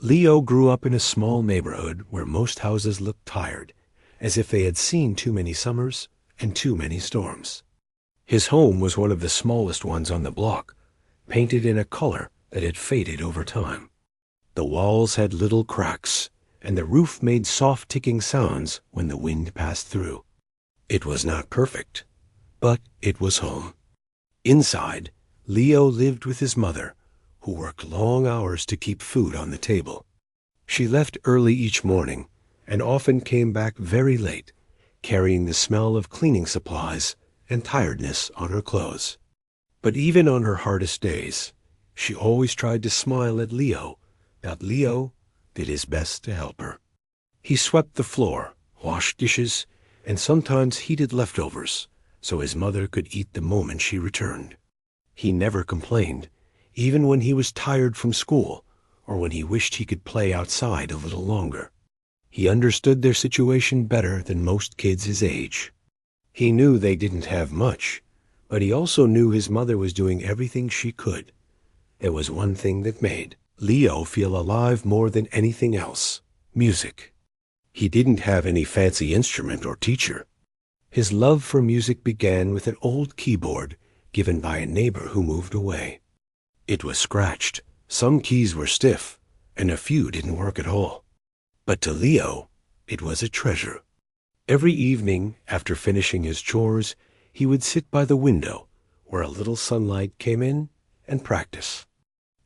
Leo grew up in a small neighborhood where most houses looked tired, as if they had seen too many summers and too many storms. His home was one of the smallest ones on the block, painted in a color that had faded over time. The walls had little cracks, and the roof made soft ticking sounds when the wind passed through. It was not perfect, but it was home. Inside, Leo lived with his mother, who worked long hours to keep food on the table. She left early each morning and often came back very late, carrying the smell of cleaning supplies and tiredness on her clothes. But even on her hardest days, she always tried to smile at Leo, that Leo did his best to help her. He swept the floor, washed dishes, and sometimes heated leftovers so his mother could eat the moment she returned. He never complained, even when he was tired from school or when he wished he could play outside a little longer. He understood their situation better than most kids his age. He knew they didn't have much, but he also knew his mother was doing everything she could. There was one thing that made Leo feel alive more than anything else: music. He didn't have any fancy instrument or teacher. His love for music began with an old keyboard given by a neighbor who moved away. It was scratched, some keys were stiff, and a few didn't work at all. But to Leo, it was a treasure. Every evening, after finishing his chores, he would sit by the window, where a little sunlight came in, and practice.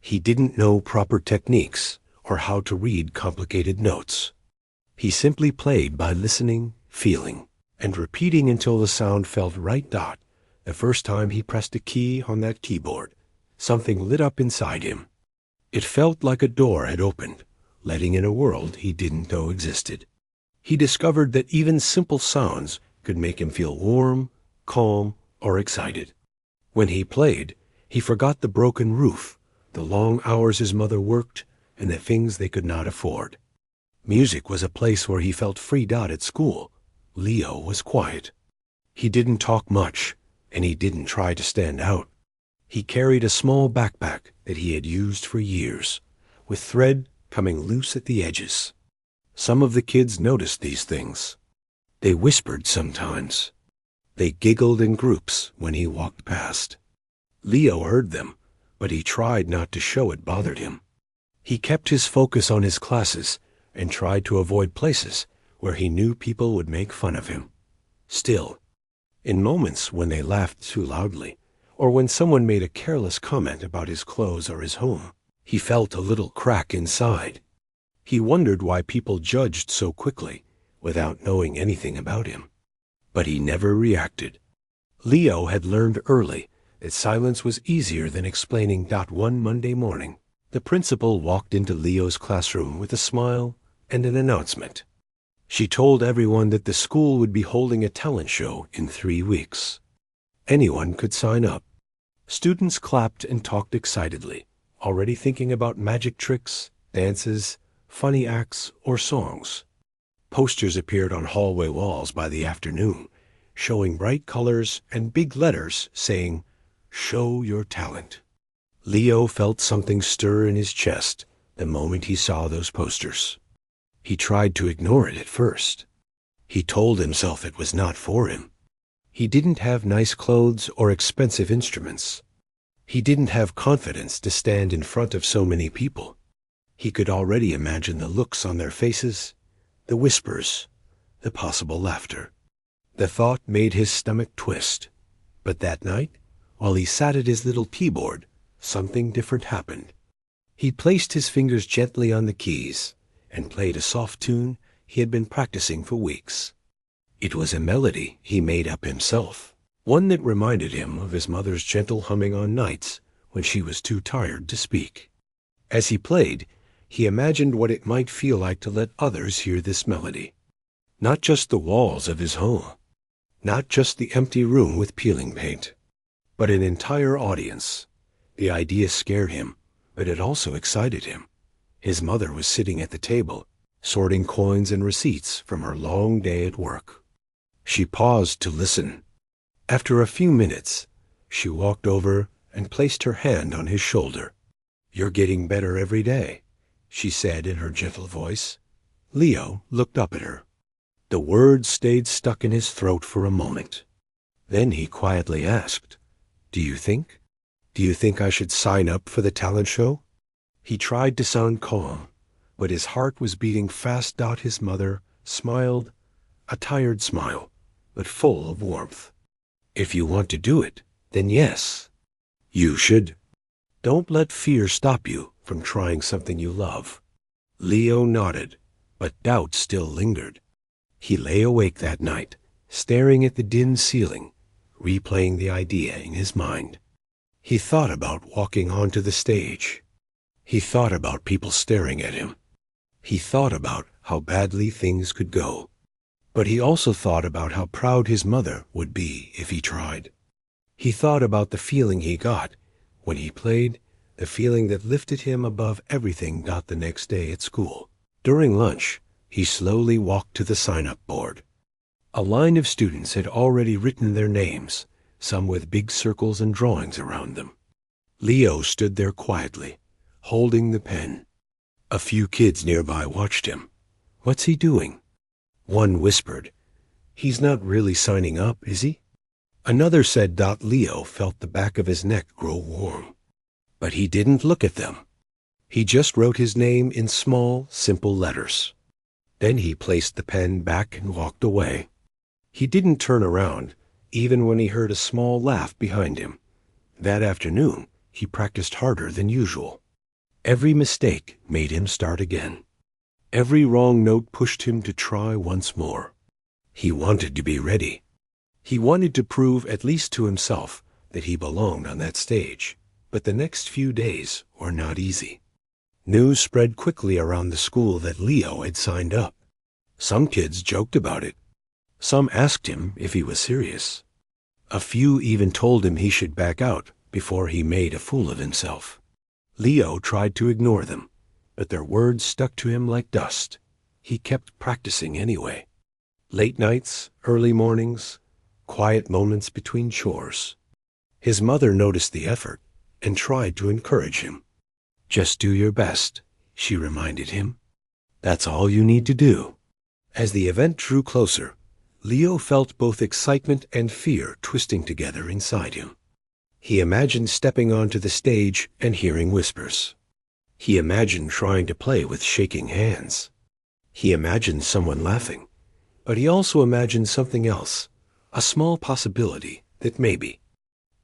He didn't know proper techniques or how to read complicated notes. He simply played by listening, feeling, and repeating until the sound felt right. The first time he pressed a key on that keyboard, something lit up inside him. It felt like a door had opened, letting in a world he didn't know existed. He discovered that even simple sounds could make him feel warm, calm, or excited. When he played, he forgot the broken roof, the long hours his mother worked, and the things they could not afford. Music was a place where he felt free. At school, Leo was quiet. He didn't talk much, and he didn't try to stand out. He carried a small backpack that he had used for years, with thread coming loose at the edges. Some of the kids noticed these things. They whispered sometimes. They giggled in groups when he walked past. Leo heard them, but he tried not to show it bothered him. He kept his focus on his classes and tried to avoid places where he knew people would make fun of him. Still, in moments when they laughed too loudly, or when someone made a careless comment about his clothes or his home, he felt a little crack inside. He wondered why people judged so quickly without knowing anything about him. But he never reacted. Leo had learned early that silence was easier than explaining. One Monday morning, the principal walked into Leo's classroom with a smile and an announcement. She told everyone that the school would be holding a talent show in 3 weeks. Anyone could sign up. Students clapped and talked excitedly, already thinking about magic tricks, dances, funny acts, or songs. Posters appeared on hallway walls by the afternoon, showing bright colors and big letters saying, "Show your talent." Leo felt something stir in his chest the moment he saw those posters. He tried to ignore it at first. He told himself it was not for him. He didn't have nice clothes or expensive instruments. He didn't have confidence to stand in front of so many people. He could already imagine the looks on their faces, the whispers, the possible laughter. The thought made his stomach twist. But that night, while he sat at his little keyboard, something different happened. He placed his fingers gently on the keys and played a soft tune he had been practicing for weeks. It was a melody he made up himself, one that reminded him of his mother's gentle humming on nights when she was too tired to speak. As he played, he imagined what it might feel like to let others hear this melody. Not just the walls of his home, not just the empty room with peeling paint, but an entire audience. The idea scared him, but it also excited him. His mother was sitting at the table, sorting coins and receipts from her long day at work. She paused to listen. After a few minutes, she walked over and placed her hand on his shoulder. "You're getting better every day. she said in her gentle voice. Leo looked up at her. The words stayed stuck in his throat for a moment. Then he quietly asked, Do you think I should sign up for the talent show? He tried to sound calm, but his heart was beating fast. His mother smiled, a tired smile, but full of warmth. If you want to do it, then yes. You should. Don't let fear stop you from trying something you love. Leo nodded, but doubt still lingered. He lay awake that night, staring at the dim ceiling, replaying the idea in his mind. He thought about walking onto the stage. He thought about people staring at him. He thought about how badly things could go. But he also thought about how proud his mother would be if he tried. He thought about the feeling he got when he played, the feeling that lifted him above everything. The next day at school, during lunch, he slowly walked to the sign-up board. A line of students had already written their names, some with big circles and drawings around them. Leo stood there quietly, holding the pen. A few kids nearby watched him. What's he doing? One whispered, He's not really signing up, is he? Another said. Leo felt the back of his neck grow warm. But he didn't look at them. He just wrote his name in small, simple letters. Then he placed the pen back and walked away. He didn't turn around, even when he heard a small laugh behind him. That afternoon, he practiced harder than usual. Every mistake made him start again. Every wrong note pushed him to try once more. He wanted to be ready. He wanted to prove, at least to himself, that he belonged on that stage. But the next few days were not easy. News spread quickly around the school that Leo had signed up. Some kids joked about it. Some asked him if he was serious. A few even told him he should back out before he made a fool of himself. Leo tried to ignore them, but their words stuck to him like dust. He kept practicing anyway. Late nights, early mornings, quiet moments between chores. His mother noticed the effort and tried to encourage him. Just do your best, she reminded him. That's all you need to do. As the event drew closer, Leo felt both excitement and fear twisting together inside him. He imagined stepping onto the stage and hearing whispers. He imagined trying to play with shaking hands. He imagined someone laughing. But he also imagined something else, a small possibility that maybe,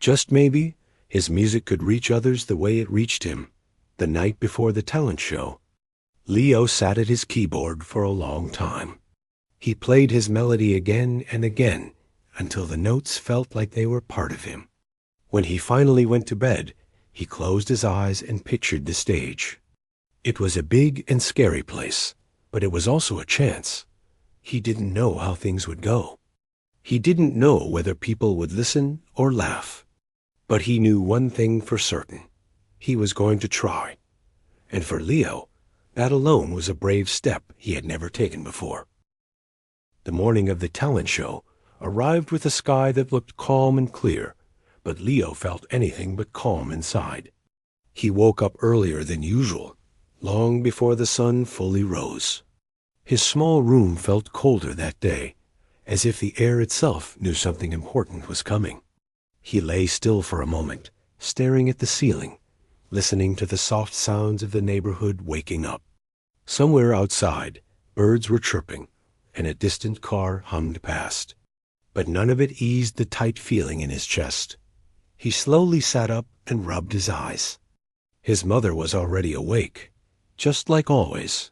just maybe, his music could reach others the way it reached him the night before the talent show. Leo sat at his keyboard for a long time. He played his melody again and again until the notes felt like they were part of him. When he finally went to bed, he closed his eyes and pictured the stage. It was a big and scary place, but it was also a chance. He didn't know how things would go. He didn't know whether people would listen or laugh. But he knew one thing for certain. He was going to try. And for Leo, that alone was a brave step he had never taken before. The morning of the talent show arrived with a sky that looked calm and clear, but Leo felt anything but calm inside. He woke up earlier than usual, long before the sun fully rose. His small room felt colder that day, as if the air itself knew something important was coming. He lay still for a moment, staring at the ceiling, listening to the soft sounds of the neighborhood waking up. Somewhere outside, birds were chirping, and a distant car hummed past. But none of it eased the tight feeling in his chest. He slowly sat up and rubbed his eyes. His mother was already awake, just like always.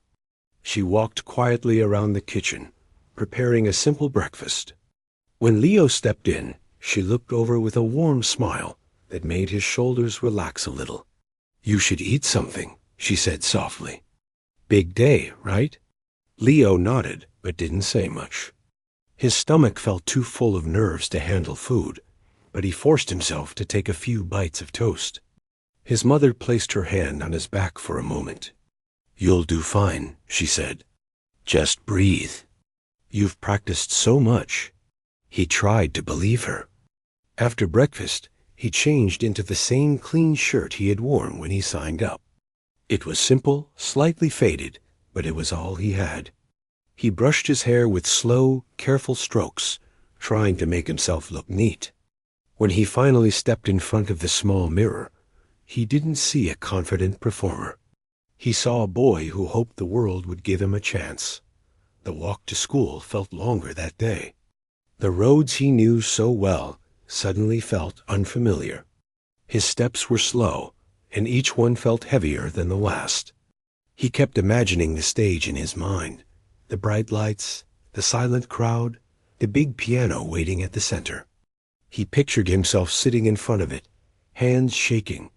She walked quietly around the kitchen, preparing a simple breakfast. When Leo stepped in, she looked over with a warm smile that made his shoulders relax a little. "You should eat something," she said softly. "Big day, right?" Leo nodded, but didn't say much. His stomach felt too full of nerves to handle food, but he forced himself to take a few bites of toast. His mother placed her hand on his back for a moment. "You'll do fine," she said. "Just breathe. You've practiced so much." He tried to believe her. After breakfast, he changed into the same clean shirt he had worn when he signed up. It was simple, slightly faded, but it was all he had. He brushed his hair with slow, careful strokes, trying to make himself look neat. When he finally stepped in front of the small mirror, he didn't see a confident performer. He saw a boy who hoped the world would give him a chance. The walk to school felt longer that day. The roads he knew so well suddenly felt unfamiliar. His steps were slow, and each one felt heavier than the last. He kept imagining the stage in his mind, the bright lights, the silent crowd, the big piano waiting at the center. He pictured himself sitting in front of it, hands shaking,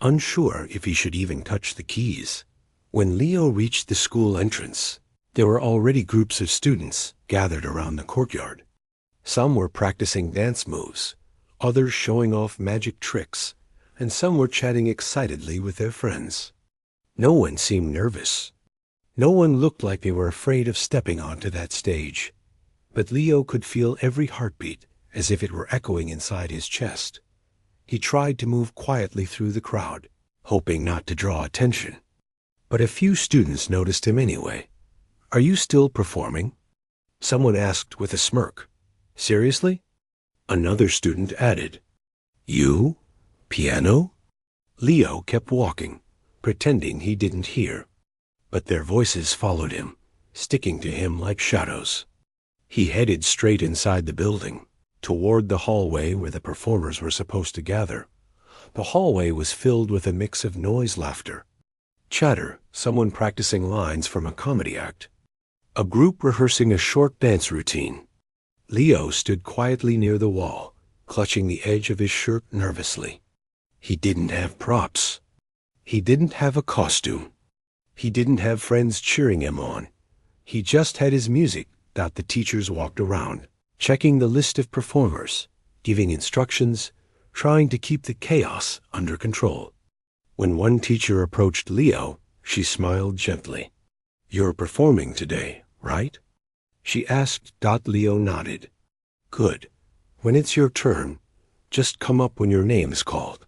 unsure if he should even touch the keys. When Leo reached the school entrance, there were already groups of students gathered around the courtyard. Some were practicing dance moves, others showing off magic tricks, and some were chatting excitedly with their friends. No one seemed nervous. No one looked like they were afraid of stepping onto that stage. But Leo could feel every heartbeat as if it were echoing inside his chest. He tried to move quietly through the crowd, hoping not to draw attention. But a few students noticed him anyway. "Are you still performing?" Someone asked with a smirk. "Seriously?" Another student added, "You? Piano?" Leo kept walking, pretending he didn't hear. But their voices followed him, sticking to him like shadows. He headed straight inside the building, toward the hallway where the performers were supposed to gather. The hallway was filled with a mix of noise, laughter, chatter, someone practicing lines from a comedy act, a group rehearsing a short dance routine. Leo stood quietly near the wall, clutching the edge of his shirt nervously. He didn't have props. He didn't have a costume. He didn't have friends cheering him on. He just had his music that the teachers walked around, checking the list of performers, giving instructions, trying to keep the chaos under control. When one teacher approached Leo, she smiled gently. "You're performing today, right?" she asked. Leo nodded. "Good. When it's your turn, just come up when your name is called.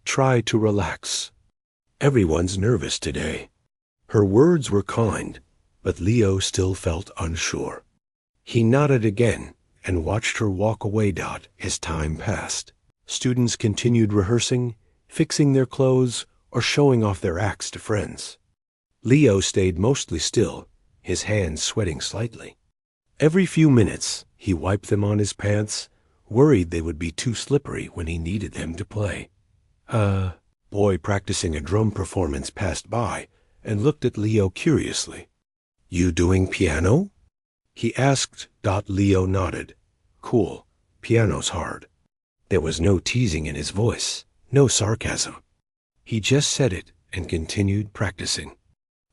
Try to relax. Everyone's nervous today." Her words were kind, but Leo still felt unsure. He nodded again and watched her walk away. As time passed, students continued rehearsing, fixing their clothes, or showing off their acts to friends. Leo stayed mostly still, his hands sweating slightly. Every few minutes, he wiped them on his pants, worried they would be too slippery when he needed them to play. A boy practicing a drum performance passed by and looked at Leo curiously. "You doing piano?" he asked. Leo nodded. "Cool. Piano's hard." There was no teasing in his voice, no sarcasm. He just said it and continued practicing.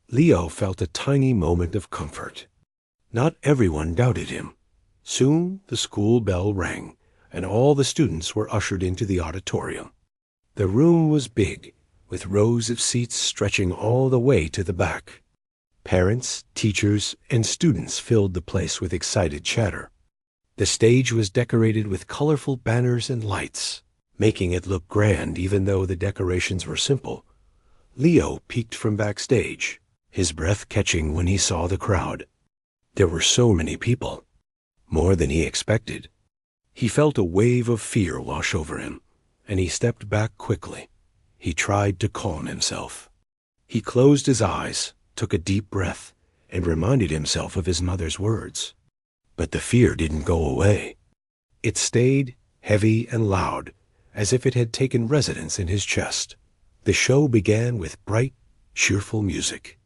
Leo felt a tiny moment of comfort. Not everyone doubted him. Soon the school bell rang, and all the students were ushered into the auditorium. The room was big, with rows of seats stretching all the way to the back. Parents, teachers, and students filled the place with excited chatter. The stage was decorated with colorful banners and lights, making it look grand even though the decorations were simple. Leo peeked from backstage, his breath catching when he saw the crowd. There were so many people, more than he expected. He felt a wave of fear wash over him, and he stepped back quickly. He tried to calm himself. He closed his eyes, took a deep breath, and reminded himself of his mother's words. But the fear didn't go away. It stayed heavy and loud, as if it had taken residence in his chest. The show began with bright, cheerful music.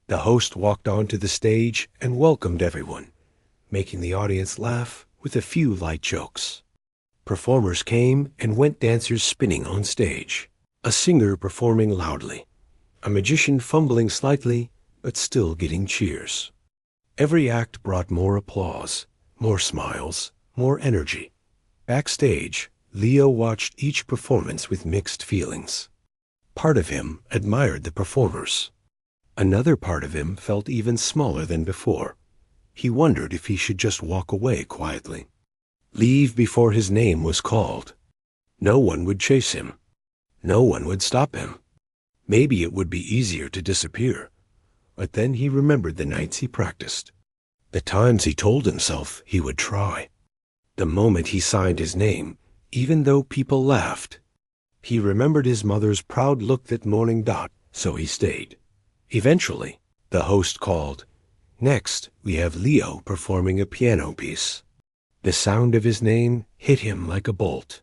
The host walked onto the stage and welcomed everyone, making the audience laugh with a few light jokes. Performers came and went, dancers spinning on stage, a singer performing loudly, a magician fumbling slightly but still getting cheers. Every act brought more applause, more smiles, more energy. Backstage, Leo watched each performance with mixed feelings. Part of him admired the performers. Another part of him felt even smaller than before. He wondered if he should just walk away quietly, leave before his name was called. No one would chase him. No one would stop him. Maybe it would be easier to disappear. But then he remembered the nights he practiced, the times he told himself he would try, the moment he signed his name, even though people laughed. He remembered his mother's proud look that morning, so he stayed. Eventually, the host called, "Next, we have Leo performing a piano piece." The sound of his name hit him like a bolt.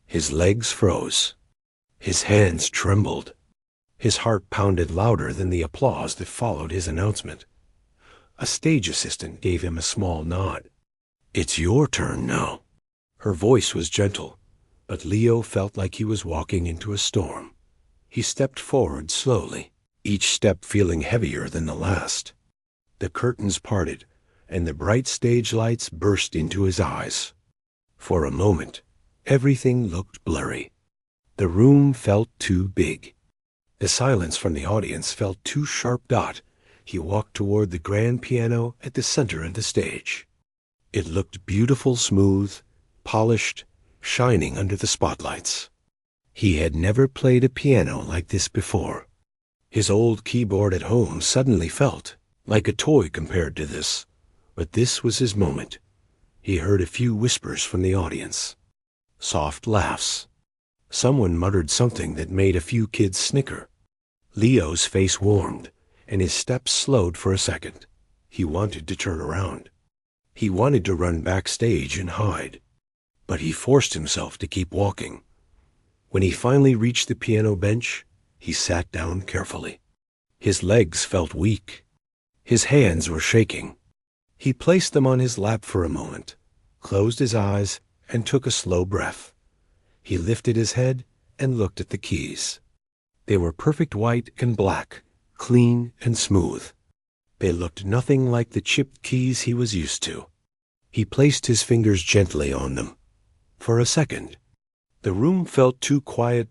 His legs froze. His hands trembled. His heart pounded louder than the applause that followed his announcement. A stage assistant gave him a small nod. "It's your turn now." Her voice was gentle, but Leo felt like he was walking into a storm. He stepped forward slowly, each step feeling heavier than the last. The curtains parted, and the bright stage lights burst into his eyes. For a moment, everything looked blurry. The room felt too big. The silence from the audience felt too sharp. He walked toward the grand piano at the center of the stage. It looked beautiful, smooth, polished, shining under the spotlights. He had never played a piano like this before. His old keyboard at home suddenly felt like a toy compared to this. But this was his moment. He heard a few whispers from the audience. Soft laughs. Someone muttered something that made a few kids snicker. Leo's face warmed, and his steps slowed for a second. He wanted to turn around. He wanted to run backstage and hide. But he forced himself to keep walking. When he finally reached the piano bench, he sat down carefully. His legs felt weak. His hands were shaking. He placed them on his lap for a moment, closed his eyes, and took a slow breath. He lifted his head and looked at the keys. They were perfect white and black, clean and smooth. They looked nothing like the chipped keys he was used to. He placed his fingers gently on them. For a second, the room felt too quiet,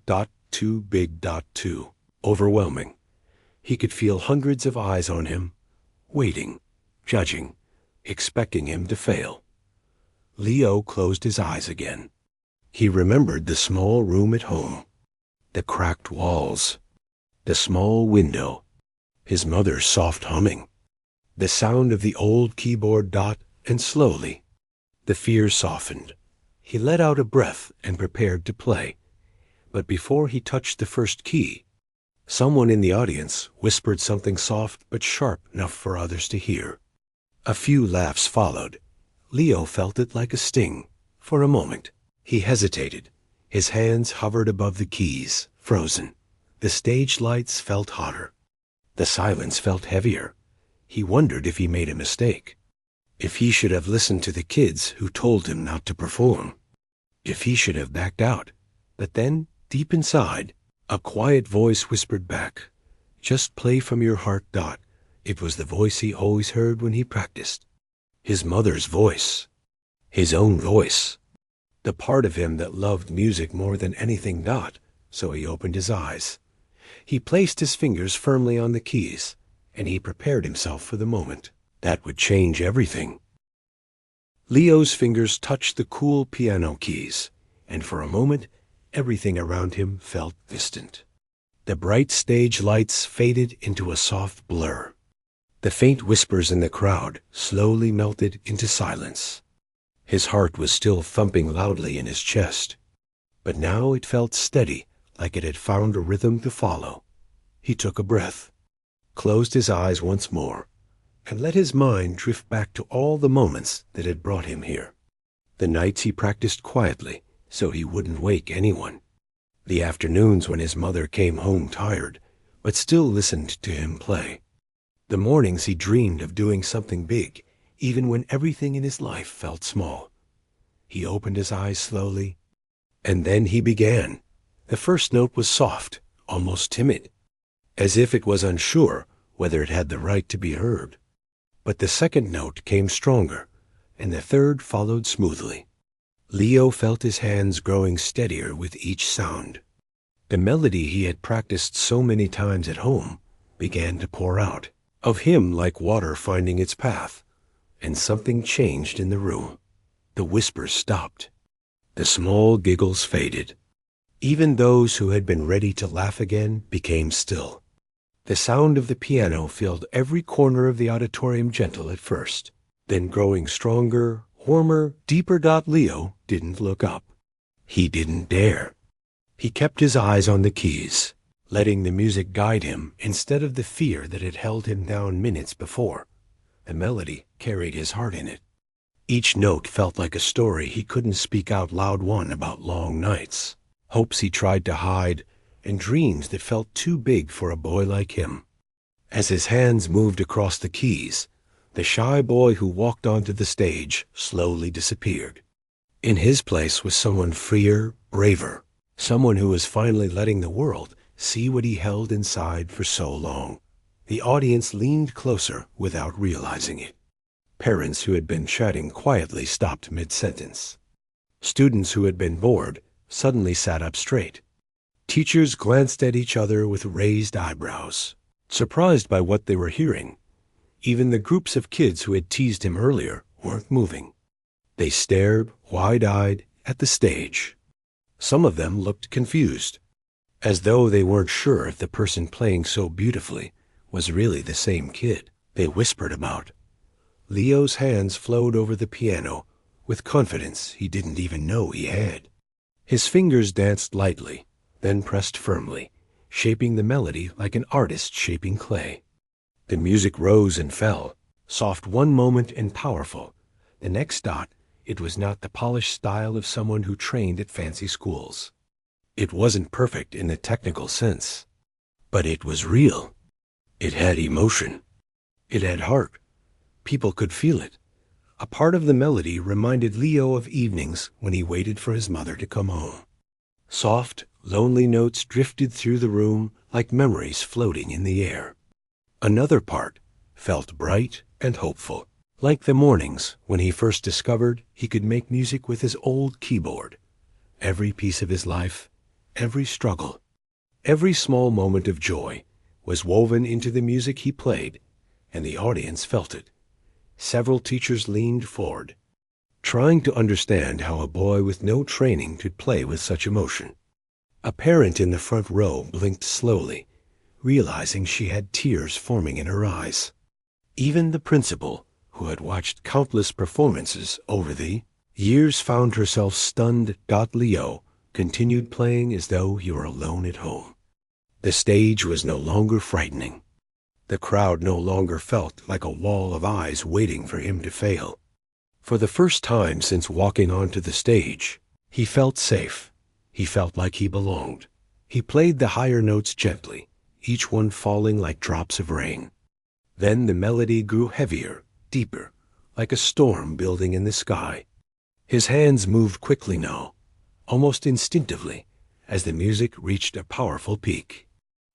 too big, too overwhelming. He could feel hundreds of eyes on him, waiting, judging, expecting him to fail. Leo closed his eyes again. He remembered the small room at home, the cracked walls, the small window, his mother's soft humming, the sound of the old keyboard, and slowly, the fear softened. He let out a breath and prepared to play. But before he touched the first key, someone in the audience whispered something soft but sharp enough for others to hear. A few laughs followed. Leo felt it like a sting. For a moment, he hesitated. His hands hovered above the keys, frozen. The stage lights felt hotter. The silence felt heavier. He wondered if he made a mistake. If he should have listened to the kids who told him not to perform. If he should have backed out. But then, deep inside, a quiet voice whispered back, "Just play from your heart." It was the voice he always heard when he practiced. His mother's voice. His own voice. The part of him that loved music more than anything. So he opened his eyes. He placed his fingers firmly on the keys, and he prepared himself for the moment that would change everything. Leo's fingers touched the cool piano keys, and for a moment, everything around him felt distant. The bright stage lights faded into a soft blur. The faint whispers in the crowd slowly melted into silence. His heart was still thumping loudly in his chest, but now it felt steady, like it had found a rhythm to follow. He took a breath, closed his eyes once more, and let his mind drift back to all the moments that had brought him here. The nights he practiced quietly, so he wouldn't wake anyone. The afternoons when his mother came home tired, but still listened to him play. The mornings he dreamed of doing something big, even when everything in his life felt small. He opened his eyes slowly, and then he began. The first note was soft, almost timid, as if it was unsure whether it had the right to be heard. But the second note came stronger, and the third followed smoothly. Leo felt his hands growing steadier with each sound. The melody he had practiced so many times at home began to pour out, of him like water finding its path, and something changed in the room. The whispers stopped. The small giggles faded. Even those who had been ready to laugh again became still. The sound of the piano filled every corner of the auditorium, gentle at first, then growing stronger, warmer, deeper. Leo didn't look up. He didn't dare. He kept his eyes on the keys, letting the music guide him instead of the fear that had held him down minutes before. The melody carried his heart in it. Each note felt like a story he couldn't speak out loud, one about long nights, hopes he tried to hide, and dreams that felt too big for a boy like him. As his hands moved across the keys, the shy boy who walked onto the stage slowly disappeared. In his place was someone freer, braver, someone who was finally letting the world see what he held inside for so long. The audience leaned closer without realizing it. Parents who had been chatting quietly stopped mid-sentence. Students who had been bored suddenly sat up straight. Teachers glanced at each other with raised eyebrows, surprised by what they were hearing. Even the groups of kids who had teased him earlier weren't moving. They stared, wide-eyed, at the stage. Some of them looked confused, as though they weren't sure if the person playing so beautifully was really the same kid they whispered about. Leo's hands flowed over the piano with confidence he didn't even know he had. His fingers danced lightly, then pressed firmly, shaping the melody like an artist shaping clay. The music rose and fell, soft one moment and powerful. The next dot, it was not the polished style of someone who trained at fancy schools. It wasn't perfect in a technical sense, but it was real. It had emotion. It had heart. People could feel it. A part of the melody reminded Leo of evenings when he waited for his mother to come home. Soft, lonely notes drifted through the room like memories floating in the air. Another part felt bright and hopeful, like the mornings when he first discovered he could make music with his old keyboard. Every piece of his life, every struggle, every small moment of joy was woven into the music he played, and the audience felt it. Several teachers leaned forward, trying to understand how a boy with no training could play with such emotion. A parent in the front row blinked slowly, realizing she had tears forming in her eyes. Even the principal, who had watched countless performances over the years, found herself stunned. Leo continued playing as though he were alone at home. The stage was no longer frightening. The crowd no longer felt like a wall of eyes waiting for him to fail. For the first time since walking onto the stage, he felt safe. He felt like he belonged. He played the higher notes gently, each one falling like drops of rain. Then the melody grew heavier, deeper, like a storm building in the sky. His hands moved quickly now, almost instinctively, as the music reached a powerful peak.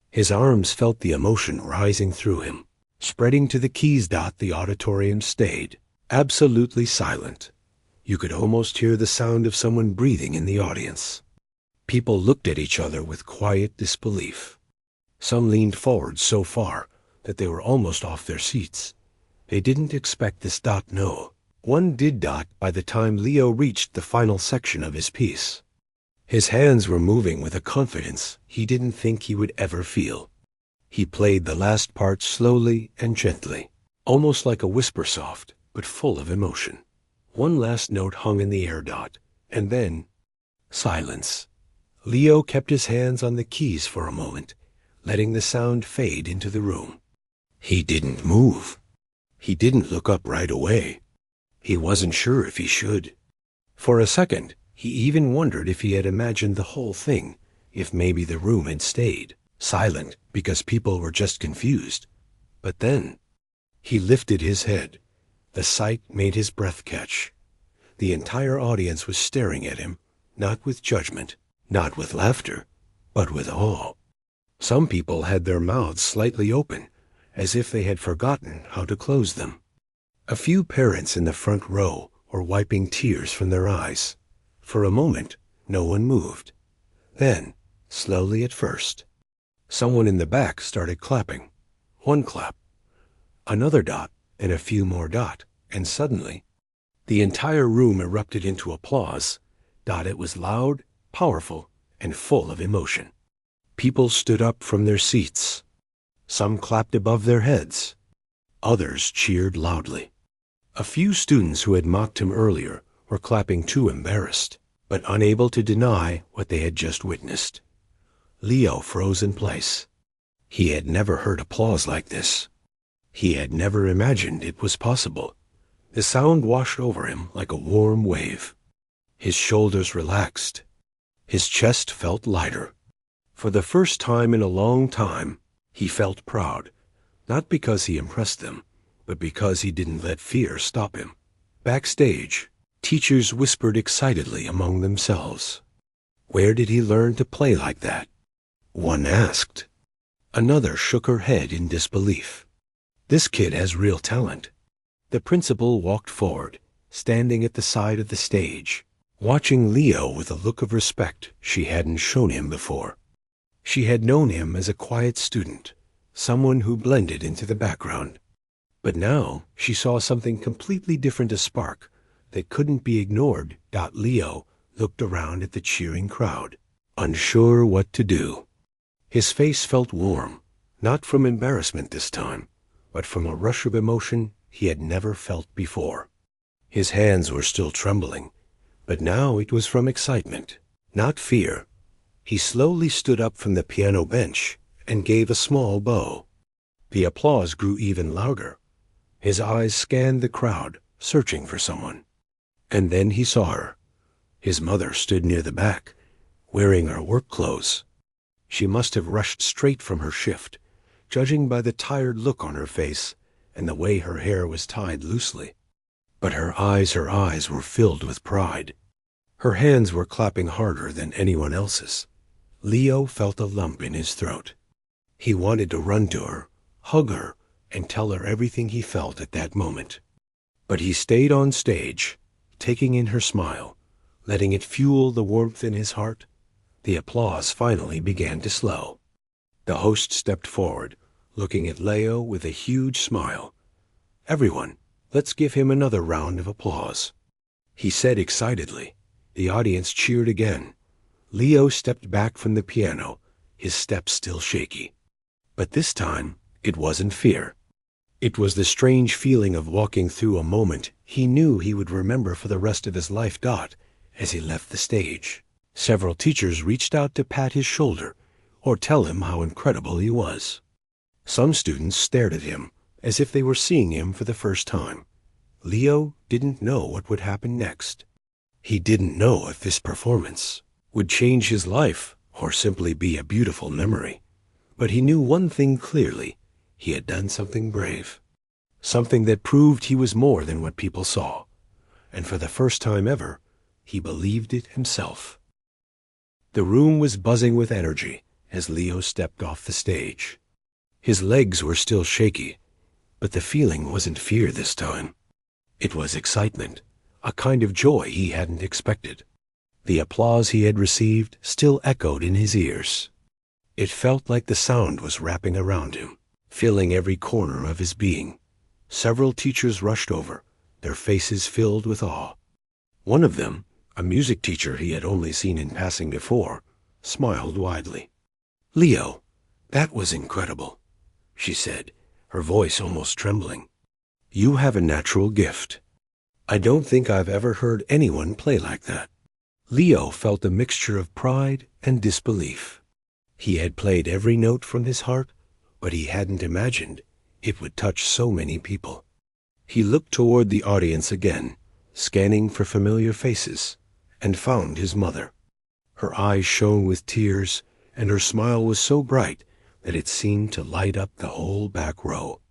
His arms felt the emotion rising through him, spreading to the keys. The auditorium stayed absolutely silent. You could almost hear the sound of someone breathing in the audience. People looked at each other with quiet disbelief. Some leaned forward so far that they were almost off their seats. They didn't expect this. No. One did. By the time Leo reached the final section of his piece, his hands were moving with a confidence he didn't think he would ever feel. He played the last part slowly and gently, almost like a whisper, soft but full of emotion. One last note hung in the air. And then silence. Leo kept his hands on the keys for a moment, letting the sound fade into the room. He didn't move. He didn't look up right away. He wasn't sure if he should. For a second, he even wondered if he had imagined the whole thing, if maybe the room had stayed silent because people were just confused. But then he lifted his head. The sight made his breath catch. The entire audience was staring at him, not with judgment, not with laughter, but with awe. Some people had their mouths slightly open, as if they had forgotten how to close them. A few parents in the front row were wiping tears from their eyes. For a moment, no one moved. Then, slowly at first, someone in the back started clapping. One clap, another dot, and a few more dot, and suddenly, the entire room erupted into applause. It was loud, powerful, and full of emotion. People stood up from their seats. Some clapped above their heads. Others cheered loudly. A few students who had mocked him earlier were clapping too, embarrassed, but unable to deny what they had just witnessed. Leo froze in place. He had never heard applause like this. He had never imagined it was possible. The sound washed over him like a warm wave. His shoulders relaxed. His chest felt lighter. For the first time in a long time, he felt proud, not because he impressed them, but because he didn't let fear stop him. Backstage, teachers whispered excitedly among themselves. Where did he learn to play like that? One asked. Another shook her head in disbelief. This kid has real talent. The principal walked forward, standing at the side of the stage, watching Leo with a look of respect she hadn't shown him before. She had known him as a quiet student, someone who blended into the background. But now she saw something completely different, a spark that couldn't be ignored. Leo looked around at the cheering crowd, unsure what to do. His face felt warm, not from embarrassment this time, but from a rush of emotion he had never felt before. His hands were still trembling, but now it was from excitement, not fear. He slowly stood up from the piano bench and gave a small bow. The applause grew even louder. His eyes scanned the crowd, searching for someone. And then he saw her. His mother stood near the back, wearing her work clothes. She must have rushed straight from her shift, judging by the tired look on her face and the way her hair was tied loosely. But her eyes were filled with pride. Her hands were clapping harder than anyone else's. Leo felt a lump in his throat. He wanted to run to her, hug her, and tell her everything he felt at that moment. But he stayed on stage, taking in her smile, letting it fuel the warmth in his heart. The applause finally began to slow. The host stepped forward, looking at Leo with a huge smile. "Everyone, let's give him another round of applause," he said excitedly. The audience cheered again. Leo stepped back from the piano, his steps still shaky. But this time, it wasn't fear. It was the strange feeling of walking through a moment he knew he would remember for the rest of his life. As he left the stage, several teachers reached out to pat his shoulder or tell him how incredible he was. Some students stared at him as if they were seeing him for the first time. Leo didn't know what would happen next. He didn't know if this performance would change his life or simply be a beautiful memory. But he knew one thing clearly. He had done something brave. Something that proved he was more than what people saw. And for the first time ever, he believed it himself. The room was buzzing with energy as Leo stepped off the stage. His legs were still shaky, but the feeling wasn't fear this time. It was excitement, a kind of joy he hadn't expected. The applause he had received still echoed in his ears. It felt like the sound was wrapping around him, filling every corner of his being. Several teachers rushed over, their faces filled with awe. One of them, a music teacher he had only seen in passing before, smiled widely. "Leo, that was incredible," she said, her voice almost trembling. "You have a natural gift. I don't think I've ever heard anyone play like that." Leo felt a mixture of pride and disbelief. He had played every note from his heart, but he hadn't imagined it would touch so many people. He looked toward the audience again, scanning for familiar faces, and found his mother. Her eyes shone with tears, and her smile was so bright that it seemed to light up the whole back row.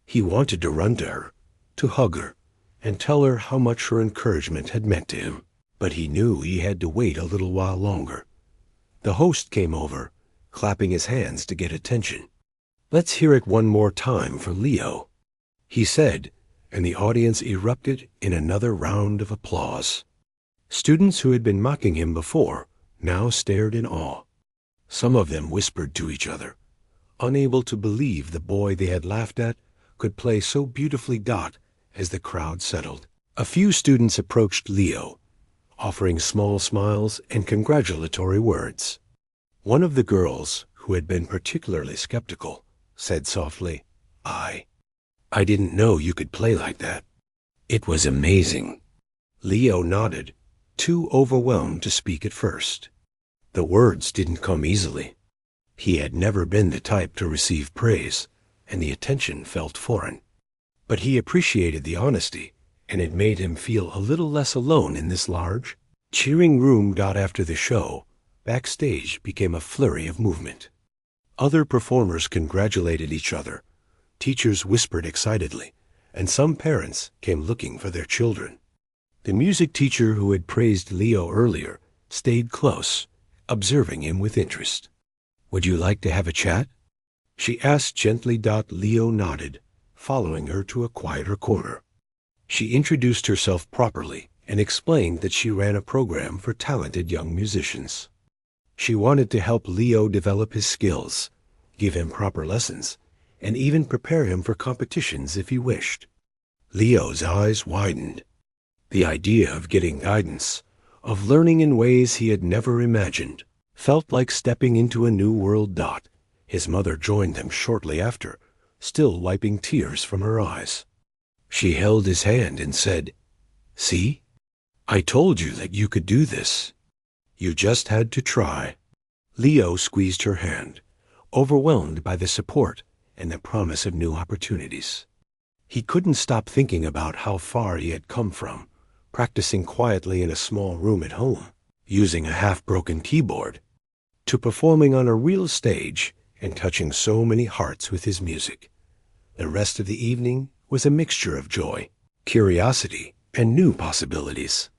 He wanted to run to her, to hug her, and tell her how much her encouragement had meant to him, but he knew he had to wait a little while longer. The host came over, clapping his hands to get attention. "Let's hear it one more time for Leo," he said, and the audience erupted in another round of applause. Students who had been mocking him before now stared in awe. Some of them whispered to each other, unable to believe the boy they had laughed at could play so beautifully. As the crowd settled, a few students approached Leo, offering small smiles and congratulatory words. One of the girls, who had been particularly skeptical, said softly, I didn't know you could play like that. It was amazing. Leo nodded, too overwhelmed to speak at first. The words didn't come easily. He had never been the type to receive praise, and the attention felt foreign. But he appreciated the honesty, and it made him feel a little less alone in this large, cheering room. After the show, backstage became a flurry of movement. Other performers congratulated each other, teachers whispered excitedly, and some parents came looking for their children. The music teacher who had praised Leo earlier stayed close, observing him with interest. Would you like to have a chat? She asked gently. Leo nodded, following her to a quieter corner. She introduced herself properly and explained that she ran a program for talented young musicians. She wanted to help Leo develop his skills, give him proper lessons, and even prepare him for competitions if he wished. Leo's eyes widened. The idea of getting guidance, of learning in ways he had never imagined, felt like stepping into a new world. His mother joined them shortly after, still wiping tears from her eyes. She held his hand and said, "See? I told you that you could do this. You just had to try." Leo squeezed her hand, overwhelmed by the support and the promise of new opportunities. He couldn't stop thinking about how far he had come from, practicing quietly in a small room at home, using a half-broken keyboard, to performing on a real stage and touching so many hearts with his music. The rest of the evening was a mixture of joy, curiosity, and new possibilities.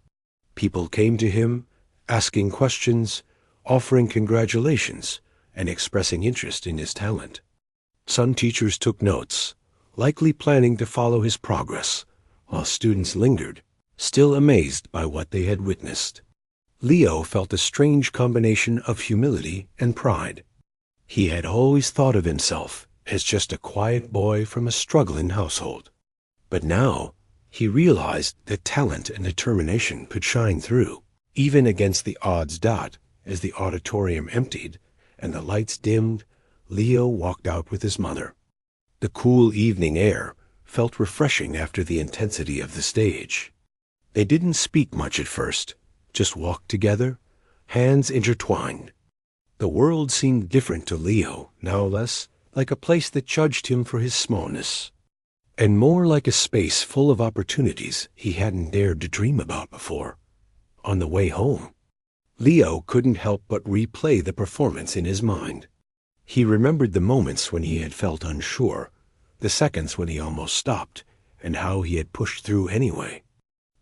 People came to him, asking questions, offering congratulations, and expressing interest in his talent. Some teachers took notes, likely planning to follow his progress, while students lingered, still amazed by what they had witnessed. Leo felt a strange combination of humility and pride. He had always thought of himself as just a quiet boy from a struggling household. But now he realized that talent and determination could shine through, even against the odds. As the auditorium emptied and the lights dimmed, Leo walked out with his mother. The cool evening air felt refreshing after the intensity of the stage. They didn't speak much at first, just walked together, hands intertwined. The world seemed different to Leo, now less like a place that judged him for his smallness, and more like a space full of opportunities he hadn't dared to dream about before. On the way home, Leo couldn't help but replay the performance in his mind. He remembered the moments when he had felt unsure, the seconds when he almost stopped, and how he had pushed through anyway.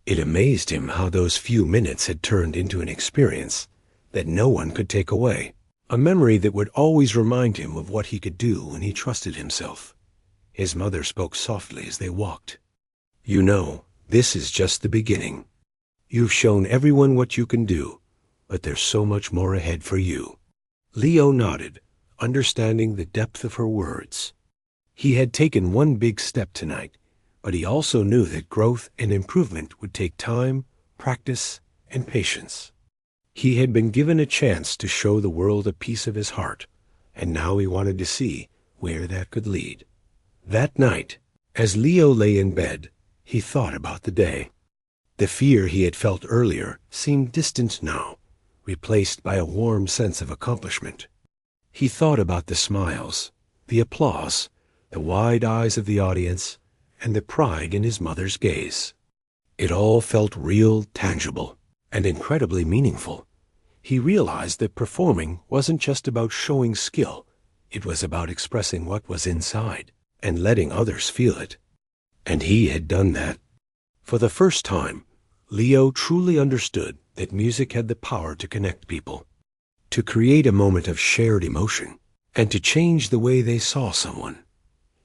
It amazed him how those few minutes had turned into an experience that no one could take away, a memory that would always remind him of what he could do when he trusted himself. His mother spoke softly as they walked. "You know, this is just the beginning. You've shown everyone what you can do, but there's so much more ahead for you." Leo nodded, understanding the depth of her words. He had taken one big step tonight, but he also knew that growth and improvement would take time, practice, and patience. He had been given a chance to show the world a piece of his heart, and now he wanted to see where that could lead. That night, as Leo lay in bed, he thought about the day. The fear he had felt earlier seemed distant now, replaced by a warm sense of accomplishment. He thought about the smiles, the applause, the wide eyes of the audience, and the pride in his mother's gaze. It all felt real, tangible, and incredibly meaningful. He realized that performing wasn't just about showing skill. It was about expressing what was inside and letting others feel it. And he had done that. For the first time, Leo truly understood that music had the power to connect people, to create a moment of shared emotion, and to change the way they saw someone.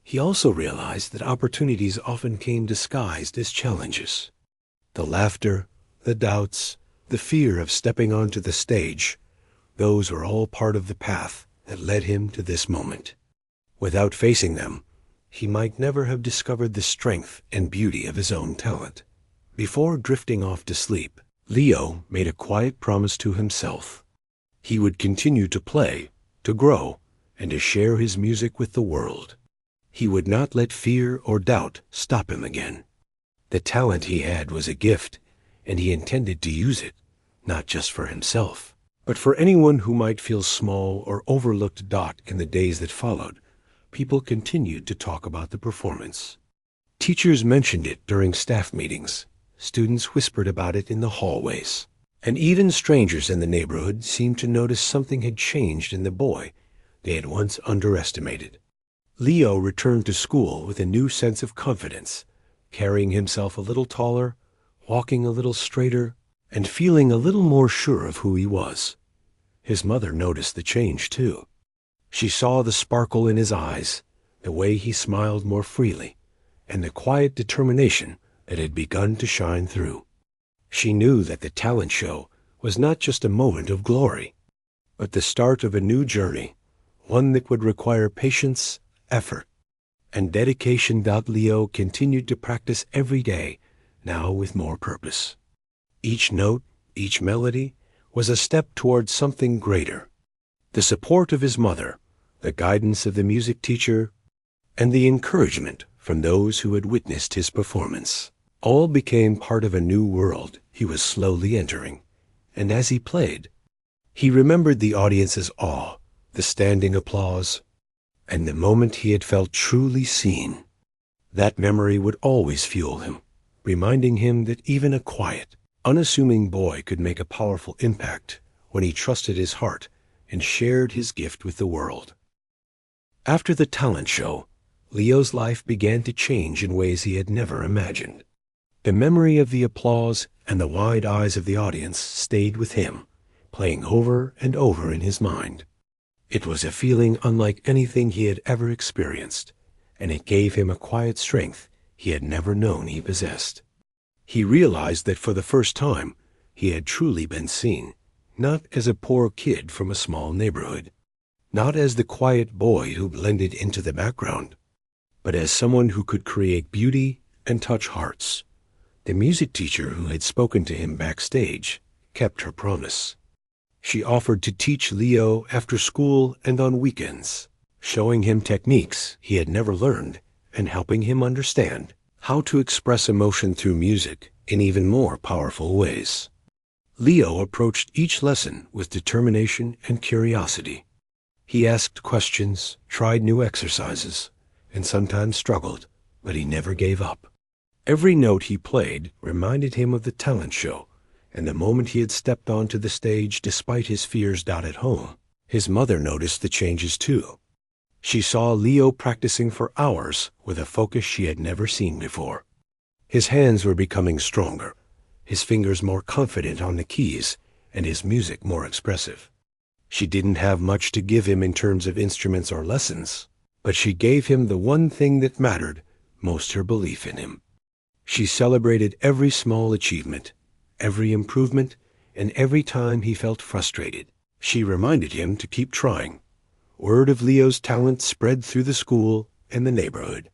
He also realized that opportunities often came disguised as challenges. The laughter, the doubts, the fear of stepping onto the stage, those were all part of the path that led him to this moment. Without facing them, he might never have discovered the strength and beauty of his own talent. Before drifting off to sleep, Leo made a quiet promise to himself. He would continue to play, to grow, and to share his music with the world. He would not let fear or doubt stop him again. The talent he had was a gift, and he intended to use it, not just for himself, but for anyone who might feel small or overlooked. In the days that followed, people continued to talk about the performance. Teachers mentioned it during staff meetings. Students whispered about it in the hallways. And even strangers in the neighborhood seemed to notice something had changed in the boy they had once underestimated. Leo returned to school with a new sense of confidence, carrying himself a little taller, walking a little straighter, and feeling a little more sure of who he was. His mother noticed the change, too. She saw the sparkle in his eyes, the way he smiled more freely, and the quiet determination that had begun to shine through. She knew that the talent show was not just a moment of glory, but the start of a new journey, one that would require patience, effort, and dedication. Leo continued to practice every day, now with more purpose. Each note, each melody, was a step towards something greater. The support of his mother, the guidance of the music teacher, and the encouragement from those who had witnessed his performance, all became part of a new world he was slowly entering. And as he played, he remembered the audience's awe, the standing applause, and the moment he had felt truly seen. That memory would always fuel him, reminding him that even a quiet, unassuming boy could make a powerful impact when he trusted his heart and shared his gift with the world. After the talent show, Leo's life began to change in ways he had never imagined. The memory of the applause and the wide eyes of the audience stayed with him, playing over and over in his mind. It was a feeling unlike anything he had ever experienced, and it gave him a quiet strength he had never known he possessed. He realized that for the first time he had truly been seen, not as a poor kid from a small neighborhood, not as the quiet boy who blended into the background, but as someone who could create beauty and touch hearts. The music teacher who had spoken to him backstage kept her promise. She offered to teach Leo after school and on weekends, showing him techniques he had never learned and helping him understand how to express emotion through music in even more powerful ways. Leo approached each lesson with determination and curiosity. He asked questions, tried new exercises, and sometimes struggled, but he never gave up. Every note he played reminded him of the talent show, and the moment he had stepped onto the stage despite his fears. At home, his mother noticed the changes too. She saw Leo practicing for hours with a focus she had never seen before. His hands were becoming stronger, his fingers more confident on the keys, and his music more expressive. She didn't have much to give him in terms of instruments or lessons, but she gave him the one thing that mattered most: her belief in him. She celebrated every small achievement, every improvement, and every time he felt frustrated, she reminded him to keep trying. Word of Leo's talent spread through the school and the neighborhood.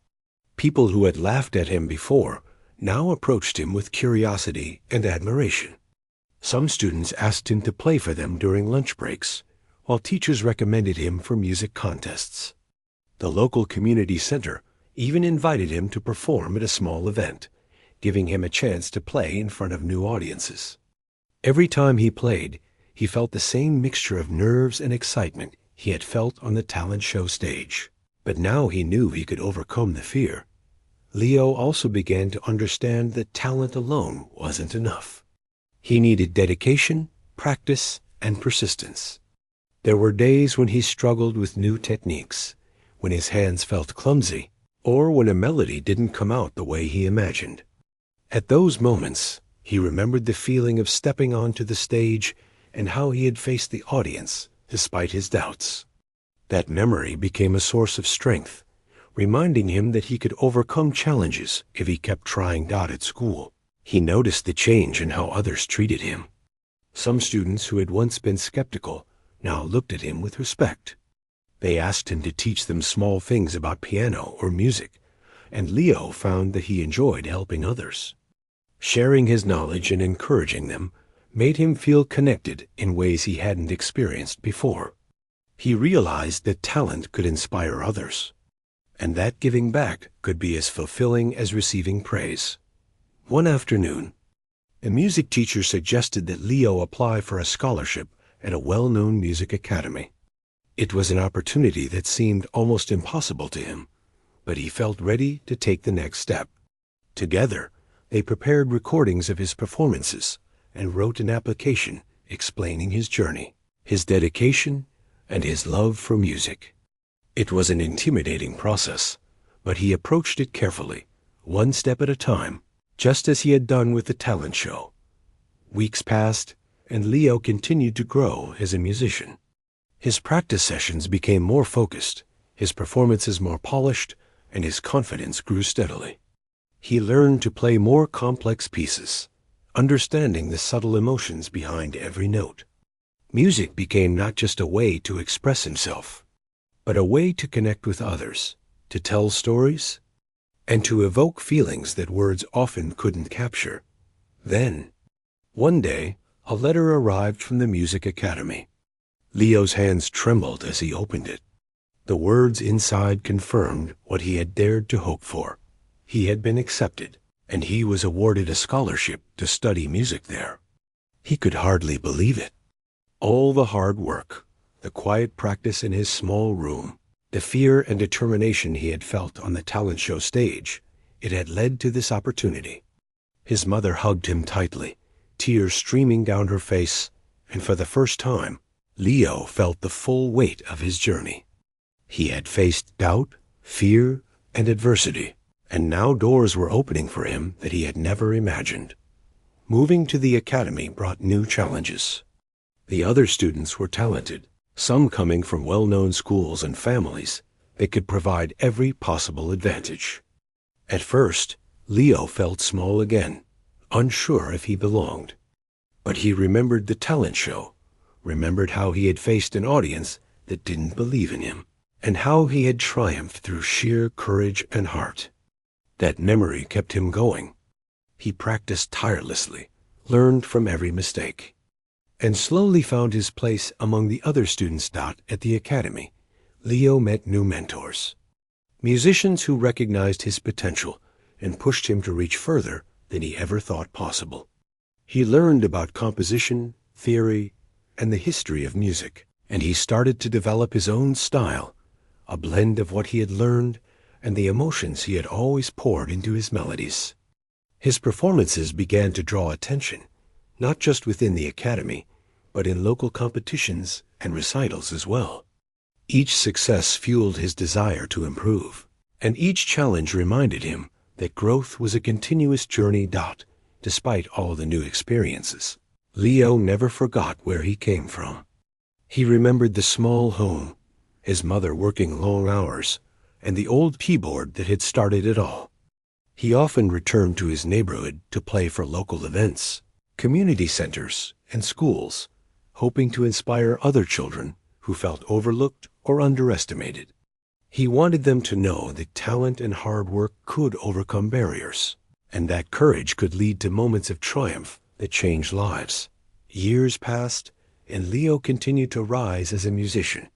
People who had laughed at him before now approached him with curiosity and admiration. Some students asked him to play for them during lunch breaks, while teachers recommended him for music contests. The local community center even invited him to perform at a small event, giving him a chance to play in front of new audiences. Every time he played, he felt the same mixture of nerves and excitement he had felt on the talent show stage. But now he knew he could overcome the fear. Leo also began to understand that talent alone wasn't enough. He needed dedication, practice, and persistence. There were days when he struggled with new techniques, when his hands felt clumsy, or when a melody didn't come out the way he imagined. At those moments, he remembered the feeling of stepping onto the stage and how he had faced the audience despite his doubts. That memory became a source of strength, reminding him that he could overcome challenges if he kept trying. At school, he noticed the change in how others treated him. Some students who had once been skeptical now looked at him with respect. They asked him to teach them small things about piano or music, and Leo found that he enjoyed helping others. Sharing his knowledge and encouraging them made him feel connected in ways he hadn't experienced before. He realized that talent could inspire others, and that giving back could be as fulfilling as receiving praise. One afternoon, a music teacher suggested that Leo apply for a scholarship at a well-known music academy. It was an opportunity that seemed almost impossible to him, but he felt ready to take the next step. Together, they prepared recordings of his performances and wrote an application explaining his journey, his dedication, and his love for music. It was an intimidating process, but he approached it carefully, one step at a time, just as he had done with the talent show. Weeks passed, and Leo continued to grow as a musician. His practice sessions became more focused, his performances more polished, and his confidence grew steadily. He learned to play more complex pieces, understanding the subtle emotions behind every note. Music became not just a way to express himself, but a way to connect with others, to tell stories, and to evoke feelings that words often couldn't capture. Then, one day, a letter arrived from the Music Academy. Leo's hands trembled as he opened it. The words inside confirmed what he had dared to hope for. He had been accepted, and he was awarded a scholarship to study music there. He could hardly believe it. All the hard work, the quiet practice in his small room, the fear and determination he had felt on the talent show stage, it had led to this opportunity. His mother hugged him tightly, tears streaming down her face, and for the first time, Leo felt the full weight of his journey. He had faced doubt, fear, and adversity, and now doors were opening for him that he had never imagined. Moving to the academy brought new challenges. The other students were talented, some coming from well-known schools and families that could provide every possible advantage. At first, Leo felt small again, unsure if he belonged. But he remembered the talent show, remembered how he had faced an audience that didn't believe in him, and how he had triumphed through sheer courage and heart. That memory kept him going. He practiced tirelessly, learned from every mistake, and slowly found his place among the other students. At the academy, Leo met new mentors, musicians who recognized his potential and pushed him to reach further than he ever thought possible. He learned about composition, theory, and the history of music, and he started to develop his own style, a blend of what he had learned and the emotions he had always poured into his melodies. His performances began to draw attention, not just within the academy, but in local competitions and recitals as well. Each success fueled his desire to improve, and each challenge reminded him that growth was a continuous journey. Despite all the new experiences, Leo never forgot where he came from. He remembered the small home, his mother working long hours, and the old keyboard that had started it all. He often returned to his neighborhood to play for local events, community centers, and schools, hoping to inspire other children who felt overlooked or underestimated. He wanted them to know that talent and hard work could overcome barriers, and that courage could lead to moments of triumph that changed lives. Years passed, and Leo continued to rise as a musician.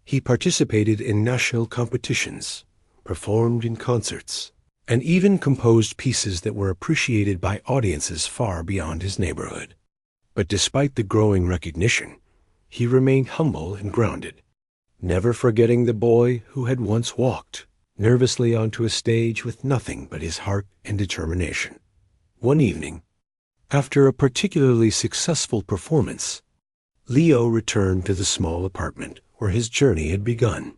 He participated in national competitions, performed in concerts, and even composed pieces that were appreciated by audiences far beyond his neighborhood. But despite the growing recognition, he remained humble and grounded, never forgetting the boy who had once walked nervously onto a stage with nothing but his heart and determination. One evening, after a particularly successful performance, Leo returned to the small apartment where his journey had begun.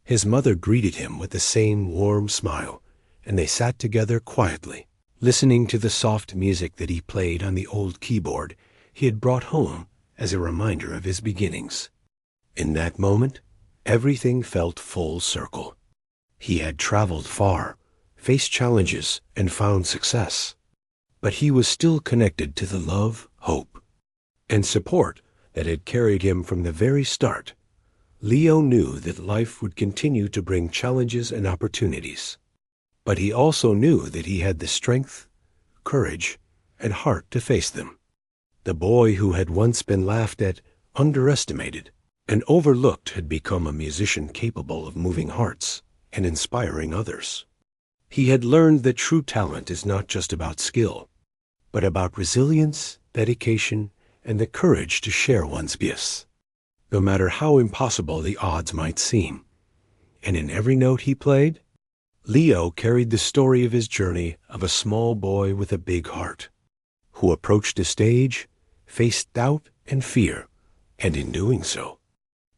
His mother greeted him with the same warm smile, and they sat together quietly, listening to the soft music that he played on the old keyboard he had brought home as a reminder of his beginnings. In that moment, everything felt full circle. He had traveled far, faced challenges, and found success. But he was still connected to the love, hope, and support that had carried him from the very start. Leo knew that life would continue to bring challenges and opportunities. But he also knew that he had the strength, courage, and heart to face them. The boy who had once been laughed at, underestimated, and overlooked had become a musician capable of moving hearts and inspiring others. He had learned that true talent is not just about skill, but about resilience, dedication, and the courage to share one's gifts, no matter how impossible the odds might seem. And in every note he played, Leo carried the story of his journey of a small boy with a big heart, who approached a stage, faced doubt and fear, and in doing so,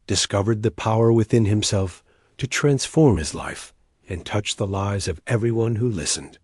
discovered the power within himself to transform his life and touch the lives of everyone who listened.